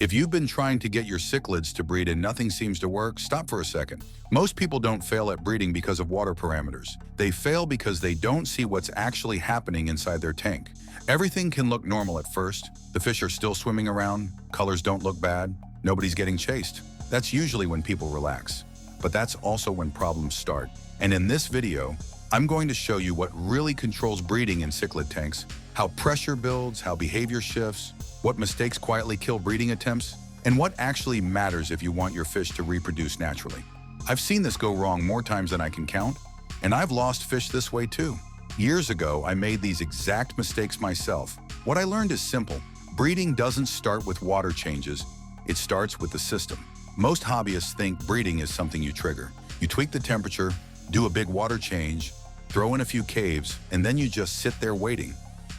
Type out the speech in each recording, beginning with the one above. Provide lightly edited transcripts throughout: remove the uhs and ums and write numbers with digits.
If you've been trying to get your cichlids to breed and nothing seems to work, stop for a second. Most people don't fail at breeding because of water parameters. They fail because they don't see what's actually happening inside their tank. Everything can look normal at first. The fish are still swimming around, colors don't look bad, nobody's getting chased. That's usually when people relax. But that's also when problems start. And in this video, I'm going to show you what really controls breeding in cichlid tanks, how pressure builds, how behavior shifts, what mistakes quietly kill breeding attempts, and what actually matters if you want your fish to reproduce naturally. I've seen this go wrong more times than I can count, and I've lost fish this way too. Years ago, I made these exact mistakes myself. What I learned is simple. Breeding doesn't start with water changes, it starts with the system. Most hobbyists think breeding is something you trigger. You tweak the temperature, do a big water change, throw in a few caves, and then you just sit there waiting.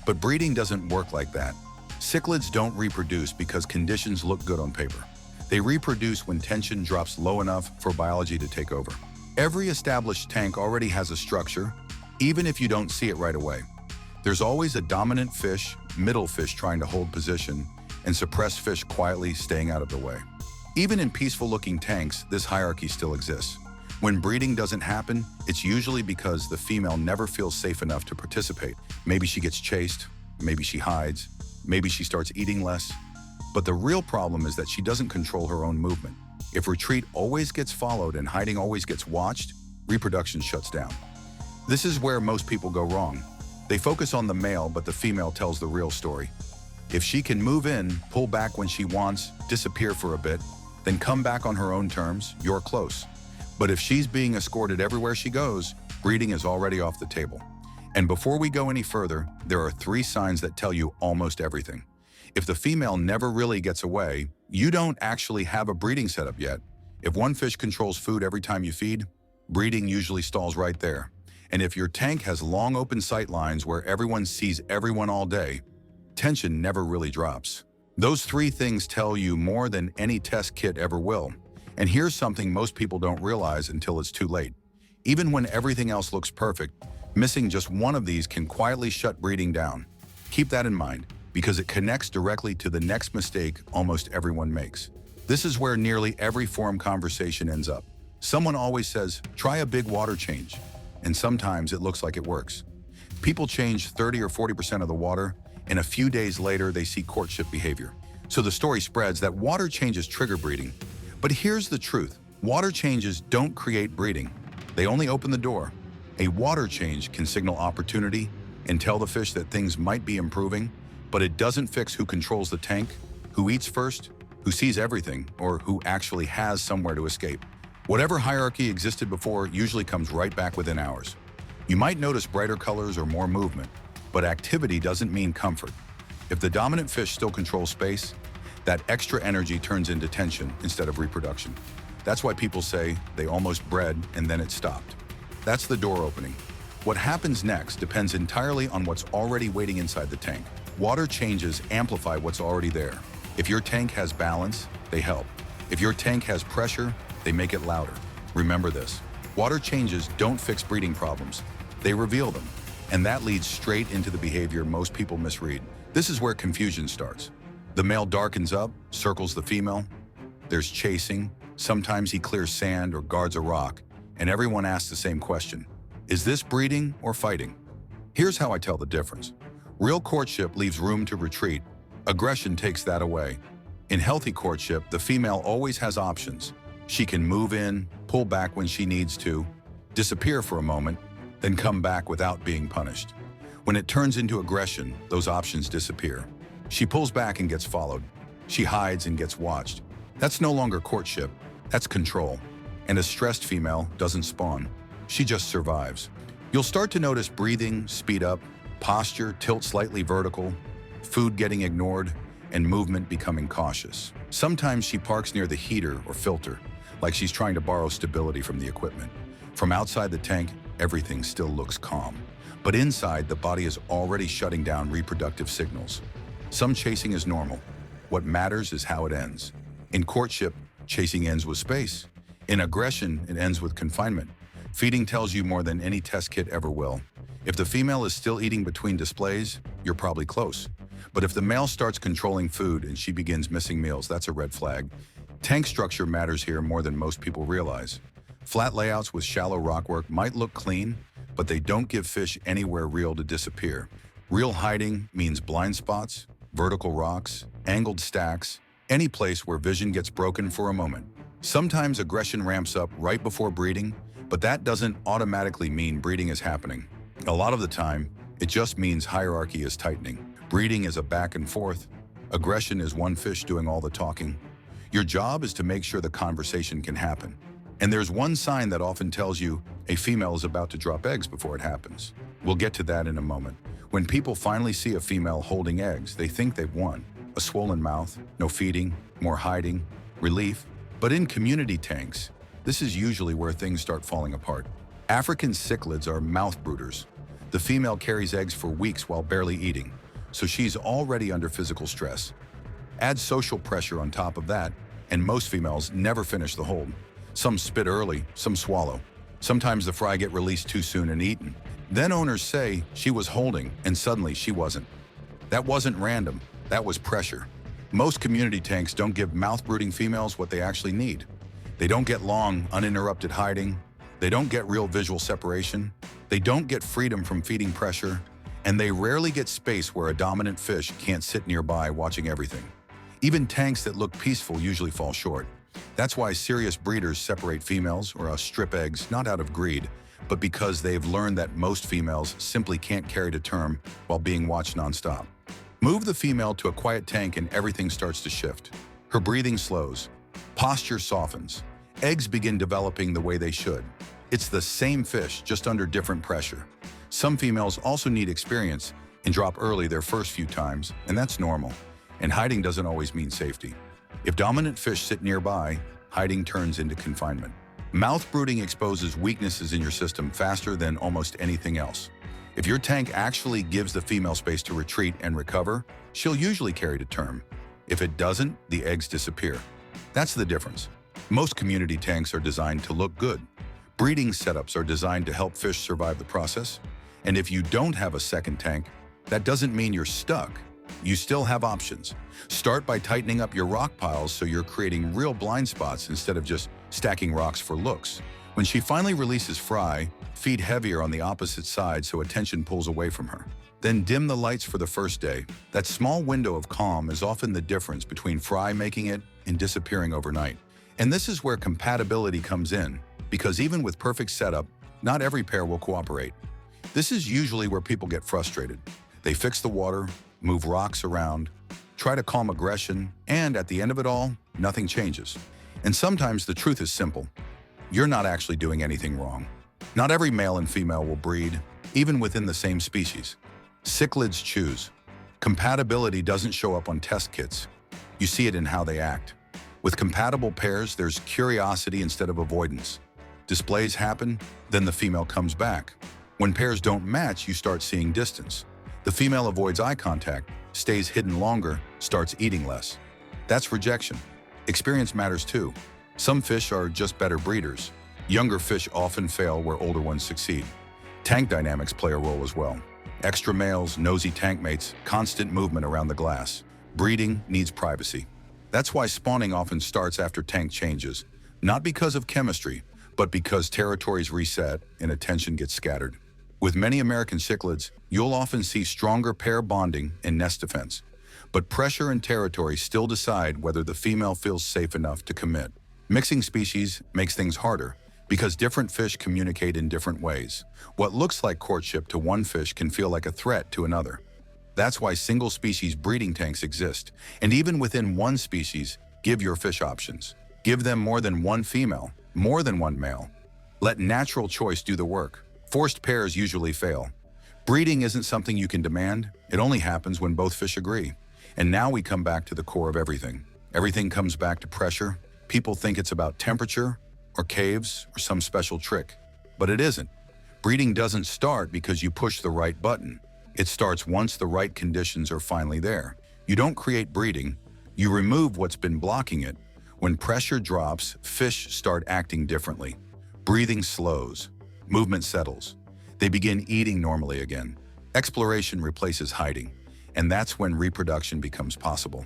But breeding doesn't work like that. Cichlids don't reproduce because conditions look good on paper. They reproduce when tension drops low enough for biology to take over. Every established tank already has a structure, even if you don't see it right away. There's always a dominant fish, middle fish trying to hold position, and suppressed fish quietly staying out of the way. Even in peaceful-looking tanks, this hierarchy still exists. When breeding doesn't happen, it's usually because the female never feels safe enough to participate. Maybe she gets chased, maybe she hides, maybe she starts eating less. But the real problem is that she doesn't control her own movement. If retreat always gets followed and hiding always gets watched, reproduction shuts down. This is where most people go wrong. They focus on the male, but the female tells the real story. If she can move in, pull back when she wants, disappear for a bit, then come back on her own terms, you're close. But if she's being escorted everywhere she goes, breeding is already off the table. And before we go any further, there are 3 signs that tell you almost everything. If the female never really gets away, you don't actually have a breeding setup yet. If one fish controls food every time you feed, breeding usually stalls right there. And if your tank has long open sight lines where everyone sees everyone all day, tension never really drops. Those 3 things tell you more than any test kit ever will. And here's something most people don't realize until it's too late. Even when everything else looks perfect, missing just one of these can quietly shut breeding down. Keep that in mind, because it connects directly to the next mistake almost everyone makes. This is where nearly every forum conversation ends up. Someone always says, try a big water change. And sometimes it looks like it works. People change 30 or 40% of the water, and a few days later they see courtship behavior. So the story spreads that water changes trigger breeding. But here's the truth. Water changes don't create breeding. They only open the door. A water change can signal opportunity and tell the fish that things might be improving, but it doesn't fix who controls the tank, who eats first, who sees everything, or who actually has somewhere to escape. Whatever hierarchy existed before usually comes right back within hours. You might notice brighter colors or more movement, but activity doesn't mean comfort. If the dominant fish still controls space, that extra energy turns into tension instead of reproduction. That's why people say they almost bred and then it stopped. That's the door opening. What happens next depends entirely on what's already waiting inside the tank. Water changes amplify what's already there. If your tank has balance, they help. If your tank has pressure, they make it louder. Remember this. Water changes don't fix breeding problems. They reveal them. And that leads straight into the behavior most people misread. This is where confusion starts. The male darkens up, circles the female. There's chasing. Sometimes he clears sand or guards a rock. And everyone asks the same question. Is this breeding or fighting? Here's how I tell the difference. Real courtship leaves room to retreat. Aggression takes that away. In healthy courtship, the female always has options. She can move in, pull back when she needs to, disappear for a moment, then come back without being punished. When it turns into aggression, those options disappear. She pulls back and gets followed. She hides and gets watched. That's no longer courtship, that's control. And a stressed female doesn't spawn. She just survives. You'll start to notice breathing speed up, posture tilt slightly vertical, food getting ignored, and movement becoming cautious. Sometimes she parks near the heater or filter, like she's trying to borrow stability from the equipment. From outside the tank, everything still looks calm. But inside, the body is already shutting down reproductive signals. Some chasing is normal. What matters is how it ends. In courtship, chasing ends with space. In aggression, it ends with confinement. Feeding tells you more than any test kit ever will. If the female is still eating between displays, you're probably close. But if the male starts controlling food and she begins missing meals, that's a red flag. Tank structure matters here more than most people realize. Flat layouts with shallow rockwork might look clean, but they don't give fish anywhere real to disappear. Real hiding means blind spots, vertical rocks, angled stacks, any place where vision gets broken for a moment. Sometimes aggression ramps up right before breeding, but that doesn't automatically mean breeding is happening. A lot of the time, it just means hierarchy is tightening. Breeding is a back and forth. Aggression is one fish doing all the talking. Your job is to make sure the conversation can happen. And there's one sign that often tells you a female is about to drop eggs before it happens. We'll get to that in a moment. When people finally see a female holding eggs, they think they've won. A swollen mouth, no feeding, more hiding, relief. But in community tanks, this is usually where things start falling apart. African cichlids are mouth brooders. The female carries eggs for weeks while barely eating, so she's already under physical stress. Add social pressure on top of that, and most females never finish the hold. Some spit early, some swallow. Sometimes the fry get released too soon and eaten. Then owners say she was holding, and suddenly she wasn't. That wasn't random, that was pressure. Most community tanks don't give mouth-brooding females what they actually need. They don't get long, uninterrupted hiding. They don't get real visual separation. They don't get freedom from feeding pressure. And they rarely get space where a dominant fish can't sit nearby watching everything. Even tanks that look peaceful usually fall short. That's why serious breeders separate females or strip eggs, not out of greed, but because they've learned that most females simply can't carry to term while being watched nonstop. Move the female to a quiet tank and everything starts to shift. Her breathing slows. Posture softens. Eggs begin developing the way they should. It's the same fish, just under different pressure. Some females also need experience and drop early their first few times, and that's normal. And hiding doesn't always mean safety. If dominant fish sit nearby, hiding turns into confinement. Mouth brooding exposes weaknesses in your system faster than almost anything else. If your tank actually gives the female space to retreat and recover, she'll usually carry to term. If it doesn't, the eggs disappear. That's the difference. Most community tanks are designed to look good. Breeding setups are designed to help fish survive the process. And if you don't have a second tank, that doesn't mean you're stuck. You still have options. Start by tightening up your rock piles so you're creating real blind spots instead of just stacking rocks for looks. When she finally releases fry, feed heavier on the opposite side so attention pulls away from her. Then dim the lights for the first day. That small window of calm is often the difference between fry making it and disappearing overnight. And this is where compatibility comes in, because even with perfect setup, not every pair will cooperate. This is usually where people get frustrated. They fix the water, move rocks around, try to calm aggression, and at the end of it all, nothing changes. And sometimes the truth is simple. You're not actually doing anything wrong. Not every male and female will breed, even within the same species. Cichlids choose. Compatibility doesn't show up on test kits. You see it in how they act. With compatible pairs, there's curiosity instead of avoidance. Displays happen, then the female comes back. When pairs don't match, you start seeing distance. The female avoids eye contact, stays hidden longer, starts eating less. That's rejection. Experience matters too. Some fish are just better breeders. Younger fish often fail where older ones succeed. Tank dynamics play a role as well. Extra males, nosy tank mates, constant movement around the glass. Breeding needs privacy. That's why spawning often starts after tank changes, not because of chemistry, but because territories reset and attention gets scattered. With many American cichlids, you'll often see stronger pair bonding and nest defense. But pressure and territory still decide whether the female feels safe enough to commit. Mixing species makes things harder because different fish communicate in different ways. What looks like courtship to one fish can feel like a threat to another. That's why single-species breeding tanks exist. And even within one species, give your fish options. Give them more than one female, more than one male. Let natural choice do the work. Forced pairs usually fail. Breeding isn't something you can demand. It only happens when both fish agree. And now we come back to the core of everything. Everything comes back to pressure. People think it's about temperature, or caves, or some special trick. But it isn't. Breeding doesn't start because you push the right button. It starts once the right conditions are finally there. You don't create breeding, you remove what's been blocking it. When pressure drops, fish start acting differently. Breathing slows. Movement settles. They begin eating normally again. Exploration replaces hiding. and that's when reproduction becomes possible.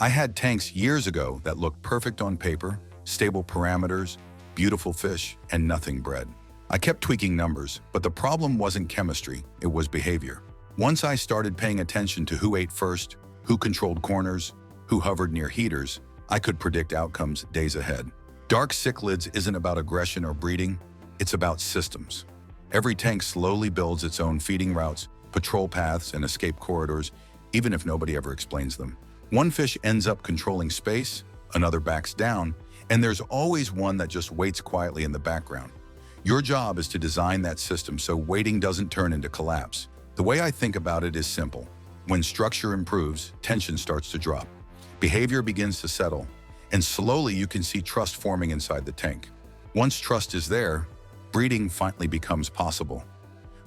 I had tanks years ago that looked perfect on paper, stable parameters, beautiful fish, and nothing bred. I kept tweaking numbers, but the problem wasn't chemistry, it was behavior. Once I started paying attention to who ate first, who controlled corners, who hovered near heaters, I could predict outcomes days ahead. Dark cichlids isn't about aggression or breeding, it's about systems. Every tank slowly builds its own feeding routes, patrol paths, and escape corridors, even if nobody ever explains them. One fish ends up controlling space, another backs down, and there's always one that just waits quietly in the background. Your job is to design that system so waiting doesn't turn into collapse. The way I think about it is simple. When structure improves, tension starts to drop. Behavior begins to settle, and slowly you can see trust forming inside the tank. Once trust is there, breeding finally becomes possible.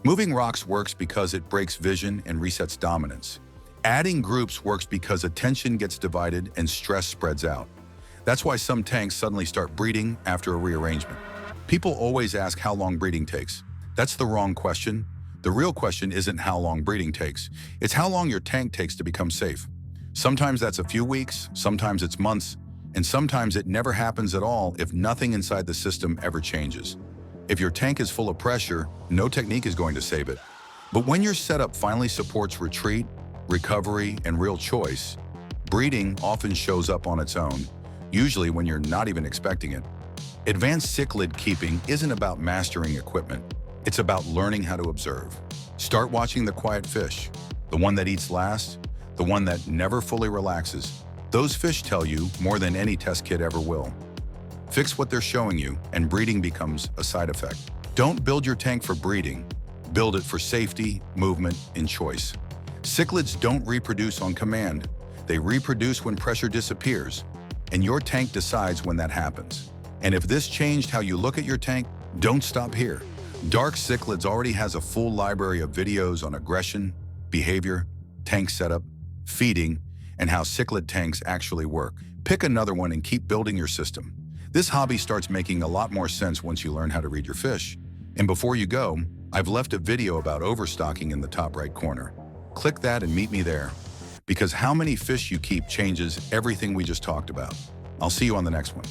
Moving rocks works because it breaks vision and resets dominance. Adding groups works because attention gets divided and stress spreads out. That's why some tanks suddenly start breeding after a rearrangement. People always ask how long breeding takes. That's the wrong question. The real question isn't how long breeding takes. It's how long your tank takes to become safe. Sometimes that's a few weeks, sometimes it's months, and sometimes it never happens at all if nothing inside the system ever changes. If your tank is full of pressure, no technique is going to save it. But when your setup finally supports retreat, recovery, and real choice, breeding often shows up on its own, usually when you're not even expecting it. Advanced cichlid keeping isn't about mastering equipment. It's about learning how to observe. Start watching the quiet fish, the one that eats last, the one that never fully relaxes. Those fish tell you more than any test kit ever will. Fix what they're showing you, and breeding becomes a side effect. Don't build your tank for breeding. Build it for safety, movement, and choice. Cichlids don't reproduce on command. They reproduce when pressure disappears, and your tank decides when that happens. And if this changed how you look at your tank, don't stop here. Dark Cichlids already has a full library of videos on aggression, behavior, tank setup, feeding, and how cichlid tanks actually work. Pick another one and keep building your system. This hobby starts making a lot more sense once you learn how to read your fish. And before you go, I've left a video about overstocking in the top right corner. Click that and meet me there, because how many fish you keep changes everything we just talked about. I'll see you on the next one.